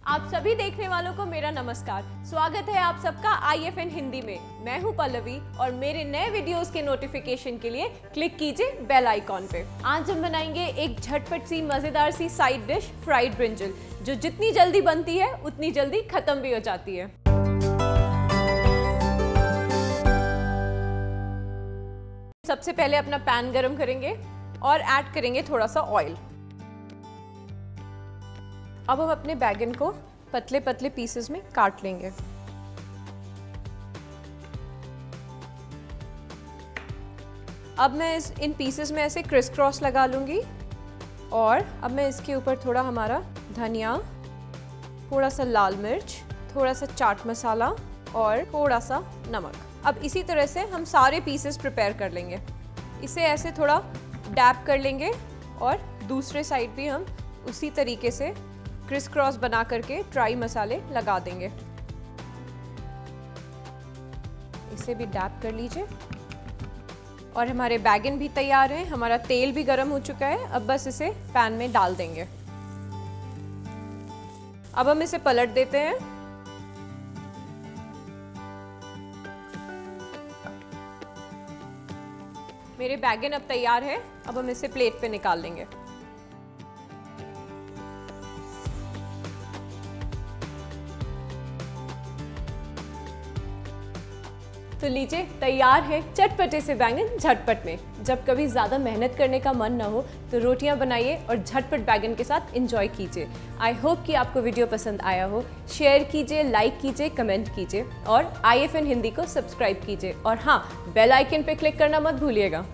आप सभी देखने वालों को मेरा नमस्कार। स्वागत है आप सबका IFN हिंदी में। मैं हूं पल्लवी और मेरे नए वीडियोस के नोटिफिकेशन के लिए क्लिक कीजिए बेल आइकॉन पे। आज हम बनाएंगे एक झटपट सी मजेदार सी साइड डिश फ्राइड ब्रिंजल, जो जितनी जल्दी बनती है उतनी जल्दी खत्म भी हो जाती है। सबसे पहले अपना पैन गरम करेंगे और ऐड करेंगे थोड़ा सा ऑयल। अब हम अपने बैगन को पतले पतले पीसेस में काट लेंगे। अब मैं इन पीसेस में ऐसे क्रिस क्रॉस लगा लूँगी और अब मैं इसके ऊपर थोड़ा हमारा धनिया, थोड़ा सा लाल मिर्च, थोड़ा सा चाट मसाला और थोड़ा सा नमक। अब इसी तरह से हम सारे पीसेस प्रिपेयर कर लेंगे। इसे ऐसे थोड़ा डैप कर लेंगे और दूसरे साइड भी हम उसी तरीके से क्रिस क्रॉस बना करके ड्राई मसाले लगा देंगे। इसे भी डैप कर लीजिए और हमारे बैगन भी तैयार हैं। हमारा तेल भी गर्म हो चुका है। अब बस इसे पैन में डाल देंगे। अब हम इसे पलट देते हैं। मेरे बैगन अब तैयार है। अब हम इसे प्लेट पे निकाल लेंगे। तो लीजिए, तैयार है चटपटे से बैंगन झटपट में। जब कभी ज़्यादा मेहनत करने का मन ना हो तो रोटियां बनाइए और झटपट बैंगन के साथ एंजॉय कीजिए। आई होप कि आपको वीडियो पसंद आया हो। शेयर कीजिए, लाइक कीजिए, कमेंट कीजिए और IFN हिंदी को सब्सक्राइब कीजिए। और हाँ, बेल आइकन पे क्लिक करना मत भूलिएगा।